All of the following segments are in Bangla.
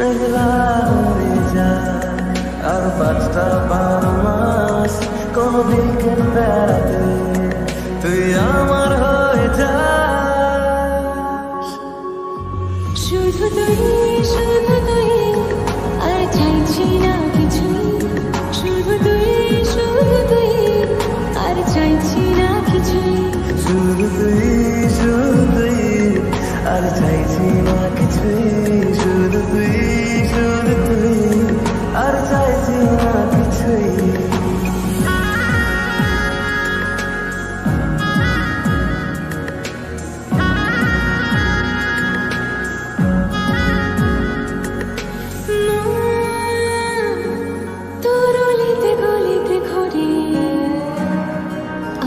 মেঘলা হয়ে যায় আর 5টা 12 মাস কোন বিকেল বেড়াতে তুই আমার হয়ে যাস। শুধু তুই আর চাইছি না কিছু, শুধু তুই আর চাইছি না কিছু, শুধু তুই আর চাইছি না কিছুই, শুধু তুই আর চাইছি না কিছুই। তোর অলিতে গলিতে ঘুরে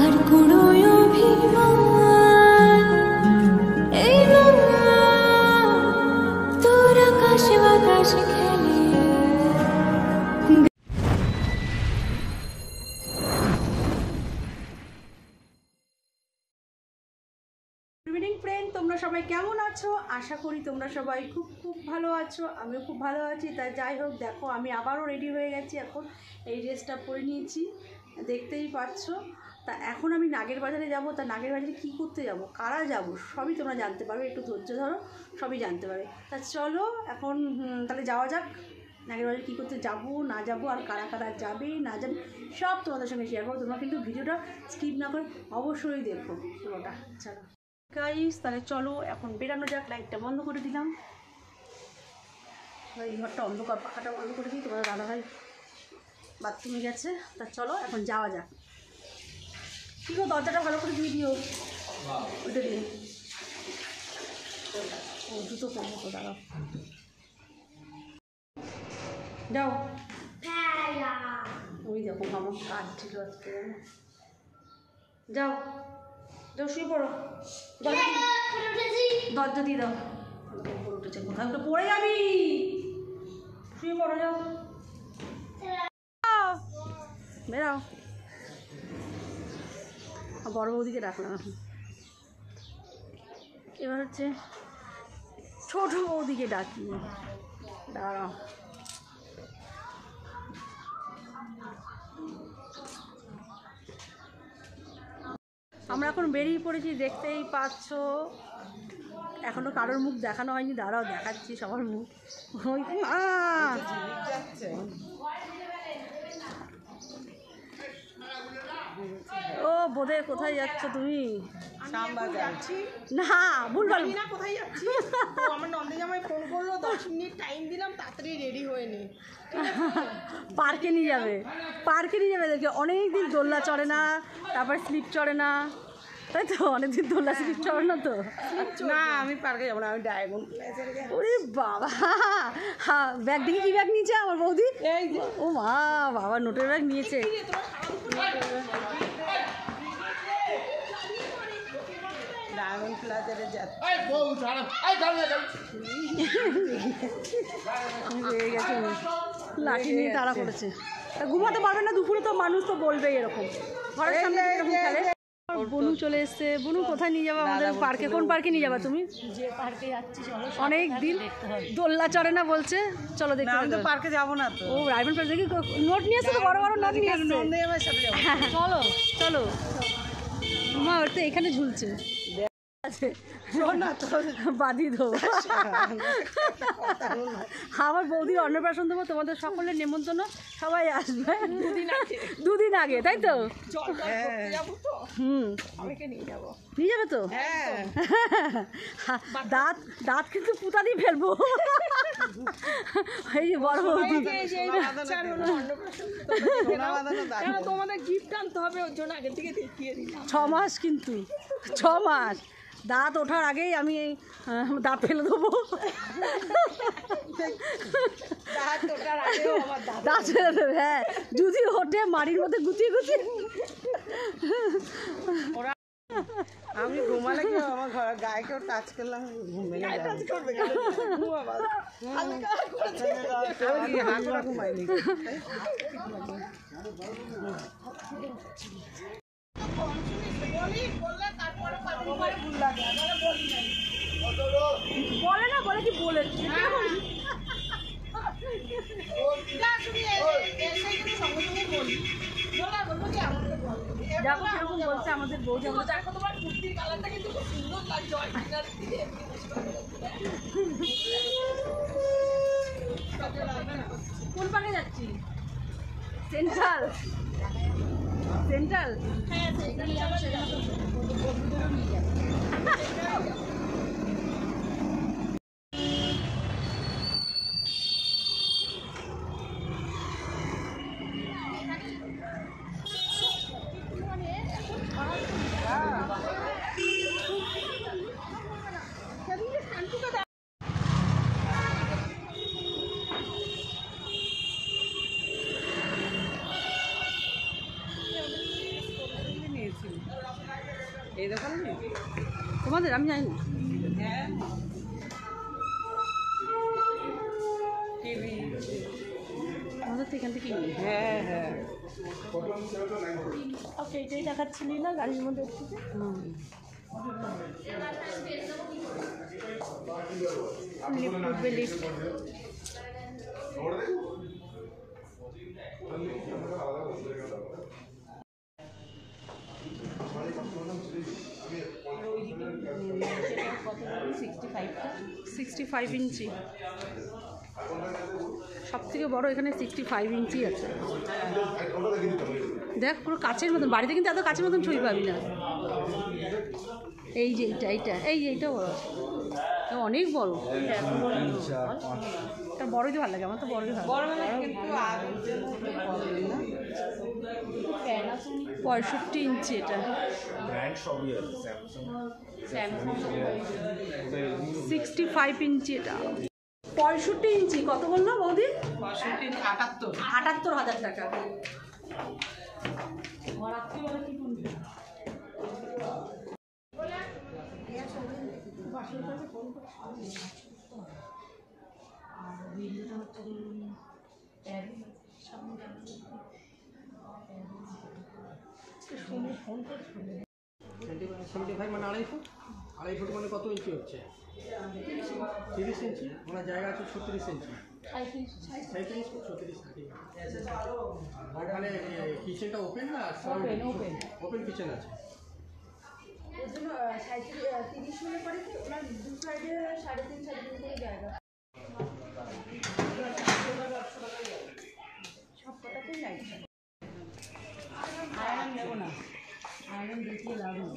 আর কুড়োয় অভিমান, এই মন তোর আকাশে বাতাসে খেলে। গুড ইভিনিং ফ্রেন্ড, তোমরা সবাই কেমন আছো? আশা করি তোমরা সবাই খুব ভালো আছো, আমিও খুব ভালো আছি। তা যাই হোক, দেখো আমি আবারও রেডি হয়ে গেছি। এখন এই ড্রেসটা পরে নিয়েছি, দেখতেই পাচ্ছ। তা এখন আমি নাগের বাজারে যাব। তা নাগের বাজারে কী করতে যাব, কারা যাব, সবই তোমরা জানতে পারবে। একটু ধৈর্য ধরো, সবই জানতে পারবে। তা চলো এখন তাহলে যাওয়া যাক। নাগের বাজারে কী করতে যাব না যাব, আর কারা কারা যাবে না যাবে, সব তোমাদের সঙ্গে শেয়ার করবো। তোমরা কিন্তু ভিডিওটা স্কিপ না করে অবশ্যই দেখো পুরোটা। চলো গাইস, তাহলে চলো এখন বেরানো যাক। লাইটটা বন্ধ করে দিলাম, এই ঘরটা অন্ধকার, পাখাটা বন্ধ করে দিই। তোমার দাদাভাই বাথরুমে গেছে। তা চলো এখন যাওয়া যাক। কী গো, দরজাটা ভালো করে দিয়ে দিও, ওইটা দিয়ে। ও জুতো পরবো তো, দাঁড়াও, যাও। ওই দেখো আমার কাজ ছিল আজকে, যাও যাও শুয়ে পড়ো। দরজা দিয়ে দাও। উপরে উঠেছে, কোথায় উঠে পড়ে যাবি, শুয়ে পড়ো, যাও বেরাও। বড় বৌদিকে ডাকলাম, এবার হচ্ছে ছোট বৌদিকে ডাকি। দাঁড়াও, আমরা এখন বেরিয়ে পড়েছি, দেখতেই পাচ্ছ। এখনো কারোর মুখ দেখানো হয়নি, দাঁড়াও দেখাচ্ছি সবার মুখ। ও বোধে, কোথায় যাচ্ছ তুমি? না ভুলভাল না, কোথায় যাচ্ছি? আমার নন্দে জামাই ফোন করলো, 10 মিনিট টাইম দিলাম, তাড়াতাড়ি রেডি হয়ে নে। পার্কে নিয়ে যাবে, পার্কে নিয়ে যাবে। দেখে অনেকদিন দোলনা চড়ে না, তারপর স্লিপ চড়ে না, তাই তো? অনেকদিন দোলনা স্লিপ চড়ে না তো? না, আমি পার্কে যাবো না, আমি ডায়মন্ড প্লেজারে যাবো। ওরে বাবা, হ্যাঁ ব্যাগ দেখি, কি ব্যাগ নিয়েছে আমার বৌদি? ও মা, বাবা নোটের ব্যাগ নিয়েছে। ডায়মন্ড প্লেজারে যাচ্ছি। হয়ে গেছে, লাঠি নিয়ে তাড়া করেছে। তা ঘুমাতে পারবে না দুপুরে, তো মানুষ তো বলবেই এরকম, ঘরের সামনে এরকম খেলে। বনু চলে এসছে। বনু কোথায় নিয়ে যাবো আমাদের? পার্কে। কোন পার্কে নিয়ে যাবা তুমি? যে পার্কে যাচ্ছি অনেক দিন দোলনা চড়ে না বলছে, চলো দেখতে। আমি তো পার্কে যাবো না তো। ও রাইমন্ড প্লেস দেখি নোট নিয়ে আসছে তো, বড় বড় নোট নিয়ে আসছে। নন্দে জামাই সাথে যাবো। চলো চলো, মা ওর তো এখানে ঝুলছে, বাদি দেবো। আমার বৌদির অন্নপ্রাশন দেবো, তোমাদের সকলের নেমন্তন্ন, সবাই আসবে। দুদিন আগে, তাই তো? নিয়ে যাবো। নিয়ে যাবে তো? দাঁত দাঁত কিন্তু পুতা দিয়ে ফেলবো। এই যে বড় বৌদি, তোমাদের গিফট আনতে হবে, ওর জন্য আগে থেকে দেখিয়ে দিলাম। 6 মাস, কিন্তু 6 মাস দাঁত ওঠার আগেই আমি এই দাঁত ফেলে দেবো। দাঁত ফেলে দেবে, হ্যাঁ, যদি ওঠে মাড়ির মধ্যে গুছিয়ে গুছিয়ে। আমি ঘুমালে কেউ আমার গায়ে কেউ টাচ করলাম, ঘুমিয়ে ঘুমাইনি। বলে না, বলে কি বলেছি বৌদি আমার দেখো তোমার কুর্তির কালারটা কিন্তু খুব সুন্দর লাগছে অরিজিনাল দিয়ে কোন পাকে যাচ্ছি? সেন্ট্রাল সেন্ট্রাল হ্যাঁ সেখানে যাওয়া যাবে বন্ধুদেরও নিয়ে যাবে। এই দোকানে তোমাদের আমি জানি না। হ্যাঁ টিভি আমাদের তো এখান থেকে নিই। হ্যাঁ হ্যাঁ ওকে এটাই দেখাচ্ছিলি না গাড়ির মধ্যে থেকে? লিফট উঠবে লিফট। $65 65 ইঞ্চি সব থেকে বড় এখানে 65 ইঞ্চি আছে। দেখ পুরো কাচের মতন, বাড়িতে কিন্তু এত কাচের মতন ছবি পাবি না। এই যে এইটা এইটা বড় আছে, এটা অনেক বড়। এটা বড়ই তো ভালো লাগে, আমার তো বড়ই ভালো বড় মানে কিন্তু আগের মধ্যে বড় না 65 ইঞ্চি এটা ব্র্যান্ড সবই আছে স্যামসাং 65 ইঞ্চি এটা 65 ইঞ্চি কত বললো বৌদি? 78,000 টাকা। মানে 2.5 ফুট মানে কত ইঞ্চি হচ্ছে? 30 ইঞ্চি। ওনার জায়গা আছে 36 ইঞ্চি। 35 ফুট 36 ইঞ্চি। মানে কিচেনটা ওপেন না? ওপেন কিচেন আছে। ওর জন্য 30 হলে পরে কি ওনার দু সাইডে 3.5 করে জায়গা সব কটাতেই লাইট। আয়রন নেব না, আয়রন দেখিয়ে লাভ নেই।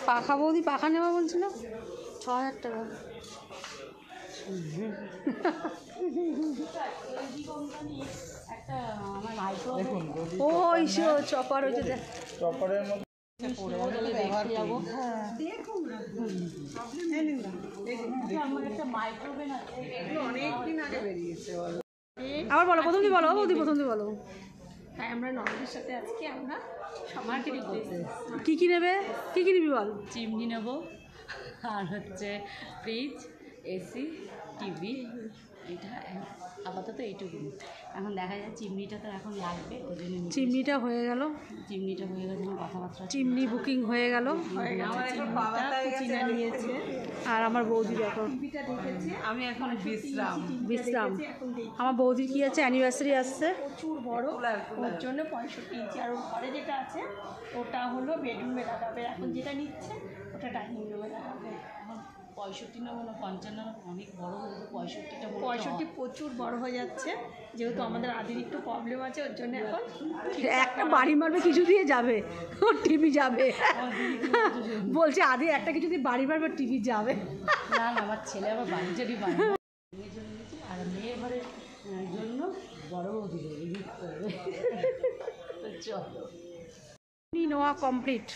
পাখা বৌদি পাখা নেওয়া বলছিল 6,000 টাকা। ওই চপার হয়েছে দেখ চপারের মধ্যে অনেকদিন আগে বেরিয়েছে বলো আবার বলো, প্রথম দিয়ে বলো বৌদি, প্রথম দিয়ে বলো। তাই আমরা ননদের সাথে আজকে আমরা মার্কেটিং করতে কী কী নেবে, কী কী নিবি বল? চিমনি নেব আর হচ্ছে ফ্রিজ, এসি, টিভি। এটা আপাতত এইটুকু। এখন দেখা যায় চিমনিটা তো এখন লাগবে, ওই জন্য চিমনিটা হয়ে গেল, চিমনিটা হয়ে গেছে, কথাবার্তা চিমনি বুকিং হয়ে গেল। আমার এখন বাবাটা কিনে নিয়েছে আর আমার বৌদি দেখো আমি এখন বিশ্রাম বিশ্রাম। আমার বৌদির কি আছে, অ্যানিভার্সারি আসছে। প্রচুর বড়, ওর জন্য 65 ইঞ্চি। আর ওর ঘরে যেটা আছে ওটা হলো বেডরুমে লাগাবে, এখন যেটা নিচ্ছে ওটা ডাইনিং রুমে লাগাবে। এখন 65 নেবো না 55, অনেক বড় হয়ে 65টা প্রচুর বড় হয়ে যাচ্ছে, যেহেতু আমাদের আদির একটু প্রবলেম আছে ওর জন্য এখন একটা বাড়ি মারবে কিছু দিয়ে যাবে, ওর টিভি যাবে। বলছে আদি একটা কিছু দিয়ে বাড়ি মারবে টিভি যাবে। না না, আমার ছেলে আবার বাড়ি যদি বানায় মেয়ের জন্য নিয়েছি, আর মেয়ের ঘরের জন্য বড় বৌদি দেবে, গিফট করবে। তো চলো চিমনি নেওয়া কমপ্লিট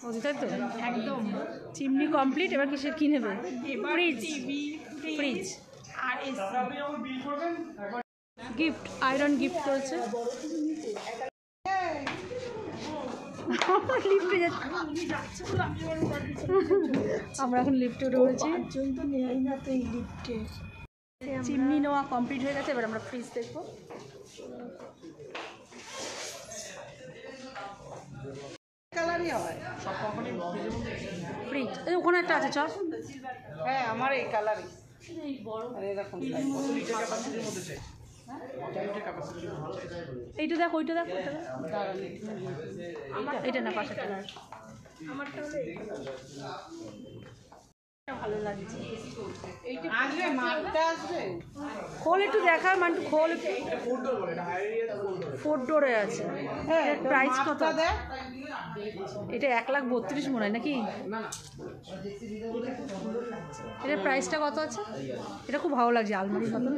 বৌদি, তাই তো? একদম চিমনি কমপ্লিট। এবার কিসের কি নেবে? ফ্রিজ, ফ্রিজ আর গিফট, আয়রন গিফট করেছে। লিফটে যাচ্ছে, আমরা এখন লিফটে উঠে পড়েছি। চিমনি নেওয়া কমপ্লিট হয়ে গেছে, এবার আমরা ফ্রিজ দেখবো। কালারই হয় ফ্রিজ এই ওখানে একটা আছে, চল। হ্যাঁ আমার এই কালারই এই বড় এরকম এইটা দেখো, ওইটা দেখো, এটা না পাশেরটা। আমারটা হলো ভালো লাগছে। আসবে মারতে আসবে। খোল একটু দেখা, মানে খোল একটু। 4 ডোরে আছে। প্রাইস কত? এটা 1,32,000 মনে হয় নাকি? এটার প্রাইসটা কত আছে? এটা খুব ভালো লাগছে, আলমারির মতো।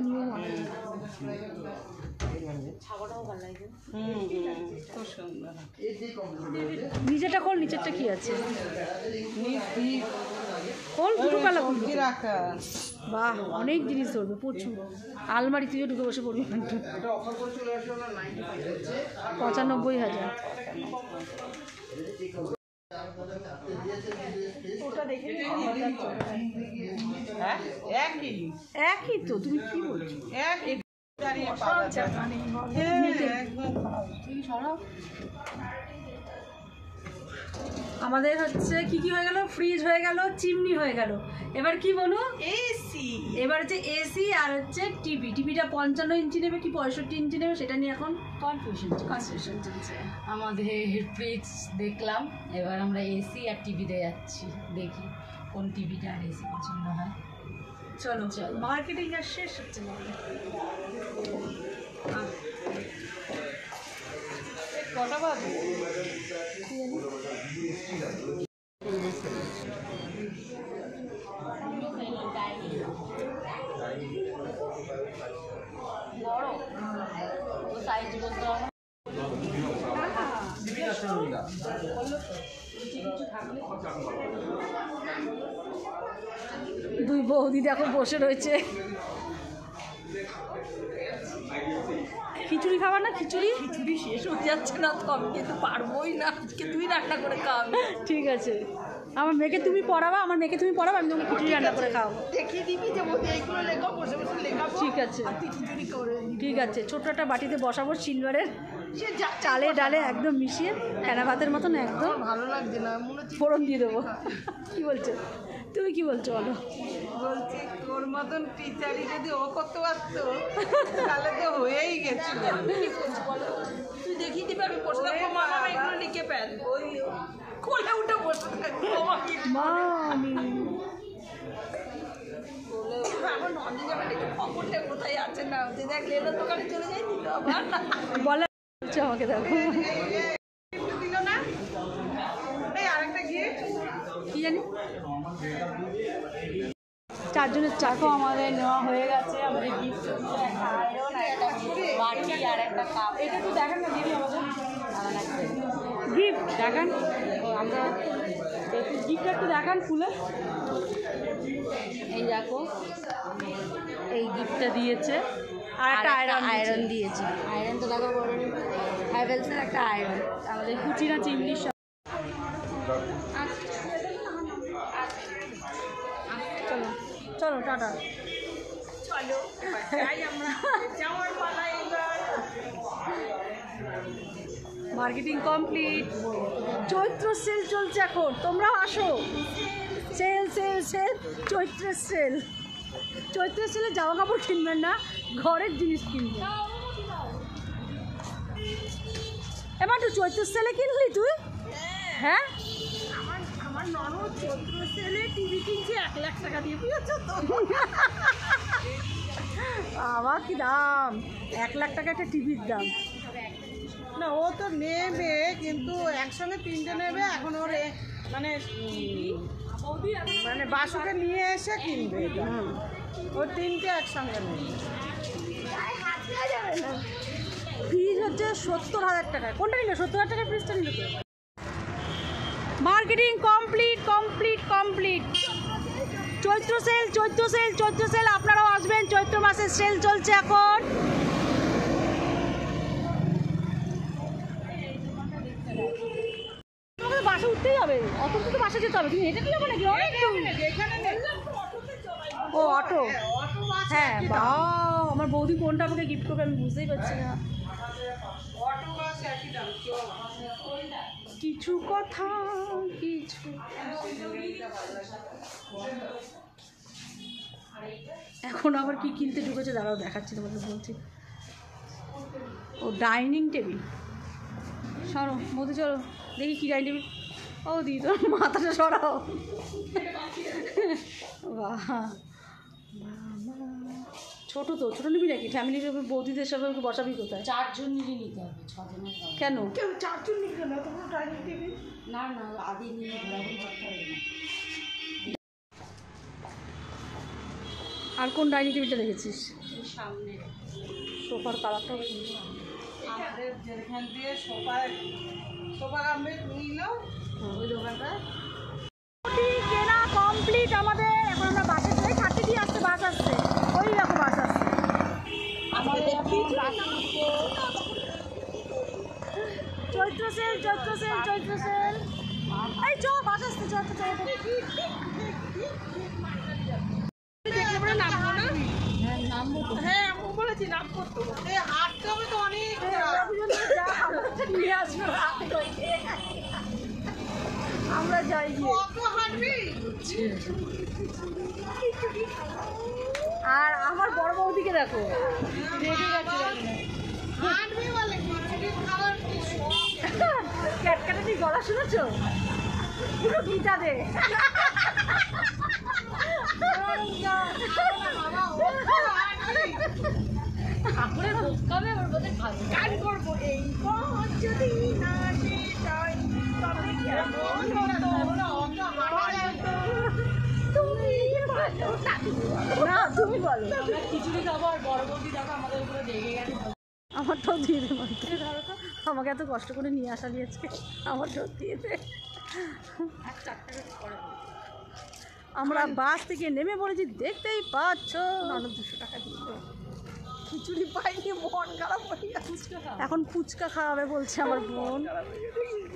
নিচেটা খোল, নিচেরটা কি আছে? খোল, দুটো পাল্লা খুলবি। বাহ, অনেক জিনিস ধরবে, প্রচুর। আলমারি তুইও ঢুকে বসে পড়বি। 95,000। হ্যাঁ একই একই তো, তুমি কি বলছো? একই দাঁড়িয়ে পাওয়া যায়। আমাদের হচ্ছে কি কি হয়ে গেল? ফ্রিজ হয়ে গেল, চিমনি হয়ে গেল। এবার কি বলো? এসি। এবার হচ্ছে এসি আর হচ্ছে টিভি। টিভিটা 55 ইঞ্চি নেবে কি 65 ইঞ্চি নেবে, সেটা নিয়ে এখন কনফিউশন চলছে। আমাদের ফ্রিজ দেখলাম, এবার আমরা এসি আর টিভিতে যাচ্ছি, দেখি কোন টিভিটা আর এসি পছন্দ হয়। চলো মার্কেটিং আর শেষ হচ্ছে না। কটা বাজে? বড় ও সাইজ বলতে হবে। দুই বৌদি দেখো বসে রয়েছে। খিচুড়ি খাবার না? খিচুড়ি শেষ হয়ে যাচ্ছে না তো, আমি কিন্তু পারবোই না, আজকে তুই রান্না করে খাওয়াবি। ঠিক আছে, আমার মেয়েকে তুমি পড়াবা, আমি তোমাকে খিচুড়ি রান্না করে খাওয়াবো। দেখিয়ে দিবি যে এইগুলো লেখা, বসে বসে লেখাবো। ঠিক আছে, ঠিক আছে। ছোট্ট একটা বাটিতে বসাবো সিলভারের, সে যা চালে ডালে একদম মিশিয়ে ফেনা ভাতের মতন একদম ভালো লাগছে না, মনে হচ্ছে ফোড়ন দিয়ে দেবো। কি বলছো তুমি, কি বলছো বলো? বলছি তোর মতন টিচারই যদি ও করতে পারতো তাহলে তো হয়েই গেছে। তুই দেখিয়ে দিবি, আমি বসে থাকবো, মামা এগুলো লিখে ফেল, ওই কোলে উঠে বসে থাকবো। মা আমি আমার নন্দী যাবে একটু খবরটা কোথায় আছে না, দেখ লেলার দোকানে চলে যাই দিল আবার। বলে আমাকে দেখো দিল না, এই আরেকটা গিয়ে কি জানি। 4 জনের চাকো আমাদের নেওয়া হয়ে গেছে, আমাদের গিফট একটা আয়রন, একটা বাটি আর একটা কাপ। এটা তো দেখান না দিদি আমাদের গিফট দেখান, আমরা গিফট একটু দেখান খুলে। এই দেখো, এই গিফটটা দিয়েছে, আর একটা আয়রন দিয়েছে। আয়রন তো দেখো বড় হ্যাভেলসের একটা আয়রন। আমাদের কুচিনা চিমনি সব। চলো চলো টাটা। চলো যাই আমরা, যাওয়ার পালা এবার। Marketing complete. চৈত্র সেল চলছে এখন, তোমরাও আসো। সেল সেল সেল, চৈত্রের সেল। চৈত্রের সেলে জামা কাপড় কিনবেন না, ঘরের জিনিস কিনবেন। এবার তুই চৈত্রের সেলে কিনলি তুই? হ্যাঁ, আমার ননদ চৈত্র সেলে টিভি কিনছে 1 লাখ টাকা দিয়ে, বুঝেছো তো? আবার কি দাম, 1 লাখ টাকা একটা টিভির দাম। না ও তো নেবে, কিন্তু একসঙ্গে 3টে নেবে। এখন ওর মানে মানে বাসুকে নিয়ে এসে কিনবে, ও 3টে একসঙ্গে নেবে। ফ্রিজ হচ্ছে 70,000 টাকা। কোনটা নিল? 70,000 টাকার ফ্রিজটা নিল তো। Marketing complete complete complete. Chaitra sale Chaitra sale Chaitra sale, আপনারাও আসবেন। চৈত্র মাসের সেল চলছে এখন। তোমাকে বাসে উঠতেই হবে, অত তো বাসে যেতে হবে। তুমি হেঁটে গেলে হবে নাকি? অনেক দূর। ও অটো, হ্যাঁ। বা আমার বৌদি কোনটা আমাকে গিফট করবে আমি বুঝতেই পারছি না। কিছু কথা কিছু। এখন আবার কি কিনতে ঢুকেছে দাঁড়াও দেখাচ্ছি, তোমাকে বলছি। ও ডাইনিং টেবিল, সরো মধু চলো দেখি কী ডাইনিং টেবিল। ও দিদি তোর মাথাটা সরাও। বাহ, ছোটো তো, ছোটো নিবি নাকি? ফ্যামিলির বৌদিদের সবাই বসাবি কোথায়? 4 জন নিলে নিতে হবে, 6 জনের খাওয়া। কেন? কেউ 4 জন নিবে না তোমার ডাইনিং টেবিল? না না, আদি নিয়ে ঘোরাঘুরি করতে হবে না। আর কোন ডাইনিং টেবিলটা দেখেছিস? এই সামনে সোফার কালারটাও সুন্দর। আমাদের যেখান দিয়ে সোফা আমরা নিলাম ওই দোকানটা। কেনা কমপ্লিট আমাদের। এখন আমরা বাসে যাই, 30 দিয়ে আসছে, বাস আসছে, ওই দেখো বাস আসছে আমাদের। চৈত্র sale, Chaitra sale, Chaitra sell. এই চ, বাস আসছে, চৈত্র সেল। দেখলে পরে নামবো না? হ্যাঁ আমি বলেছি নাম করতে হাঁটতে হবে তো অনেক। নিয়ে আসবো আমরা যাই গিয়ে। কত হাঁটবি? আর আমার বড় বৌদিকে দেখো, রেগে গেছে। হাঁটবি বলে খিচুড়ি খাওয়ার কি শখ। ক্যাটকাটানি গলা শুনেছো? পুরো গীতা দে। ঠাকুরের ভোগ খাবে, ওর বোধহয় খাবে। গান করবো এই পথ যদি না শেষ হয় তবে কেমন হতো না অত হাঁটা যেত। তুমি বলো না, তুমি বলো। আমরা খিচুড়ি খাবো আর বড় বৌদি দেখো আমাদের উপরে রেগে গেছে। আমারটাও দিয়ে দে মাকে। ধরো তো, আমাকে এত কষ্ট করে নিয়ে আসা নিয়েছে, আমারটাও দিয়ে দে। আমরা বাস থেকে নেমে পড়েছি, দেখতেই পাচ্ছ। 200 টাকা দিয়ে খিচুড়ি পাইনি মন খারাপ হয়ে যাচ্ছে। এখন ফুচকা খাওয়াবে বলছে আমার বোন।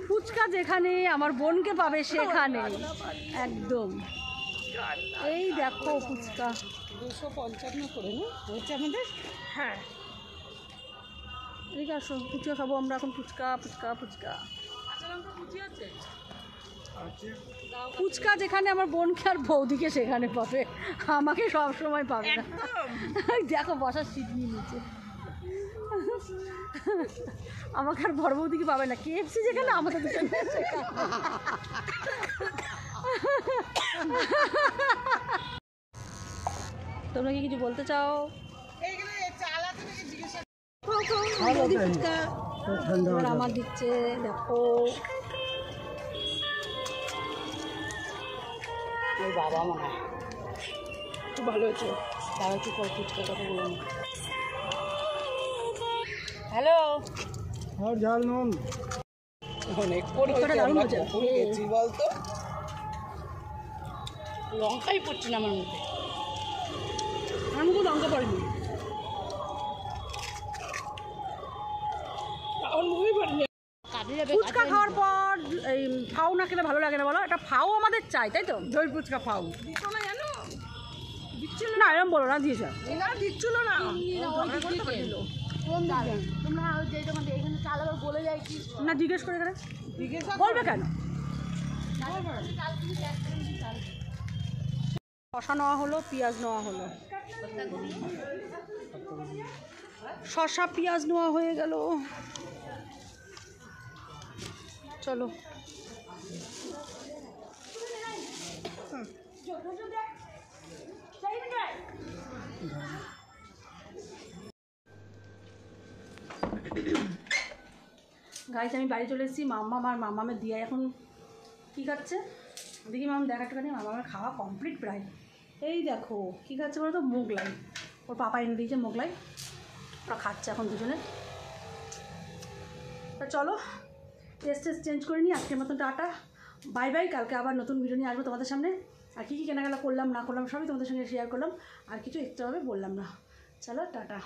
ফুচকা যেখানে আমার বোনকে পাবে সেখানে একদম। এই দেখো ফুচকা 255 করে না হয়েছে আমাদের। হ্যাঁ ঠিক আছে, ফুচকা খাবো আমরা এখন। ফুচকা ফুচকা ফুচকা ফুচকা যেখানে আমার বোনকে আর বৌদিকে সেখানে পাবে, আমাকে সব সময় পাবে না। দেখো বসার সিট নিয়ে নিচে, আমাকে আর বড় বৌদিকে পাবে না। KFC যেখানে আমাদের দুজনে সেখানে। তোমরা কি কিছু বলতে চাও? এইগুলো চালাতে থেকে জিজ্ঞেস বৌদি ফুচকা এবার আমার দিচ্ছে, দেখো। ওর বাবা মনে হয় খুব ভালো হয়েছে। তারা একটু পর ফুচকার কথা বলুন। হ্যালো, আর ঝাল নুন ফুচকাটা দারুণ হয়েছে। গেছি বলতো। লঙ্কাই পড়ছে না আমার মধ্যে। আমি তো লঙ্কা পড়িনি। কাজে যাবে, ফুচকা খাওয়ার পর এই ফাউ না খেলে ভালো লাগে না বলো? এটা ফাউ আমাদের চাই, তাই তো? দই ফুচকা পাও দিত না জানো? দিচ্ছিল না, এরকম বলো না, দিয়েছে। না দিচ্ছিল না। তোমরা যে দোকান থেকে এখানে চাল আবার বলে যায় কি না জিজ্ঞেস করে করে জিজ্ঞাসা বলবে কেন? শশা নেওয়া হলো, পেঁয়াজ নেওয়া হলো, শশা পেঁয়াজ নেওয়া হয়ে গেল। চলো গাইজ আমি বাড়ি চলে এসেছি। মাম্মাম আর মাম্মামের দিয়ে এখন কী খাচ্ছে দেখি, মাম দেখাটা নেই। মাম্মামের খাওয়া কমপ্লিট প্রায়। এই দেখো কী খাচ্ছে বলো তো, মোগলাই। ওর পাপা এনে দিয়েছে মোগলাই, ওরা খাচ্ছে এখন দুজনে। তা চলো টেস্ট চেঞ্জ করে নিই, আজকের মতন টাটা, বাই বাই। কালকে আবার নতুন ভিডিও নিয়ে আসবো তোমাদের সামনে। আর কী কী কেনাকাটা করলাম না করলাম সবই তোমাদের সঙ্গে শেয়ার করলাম, আর কিছু এক্সট্রাভাবে বললাম না। চলো টাটা।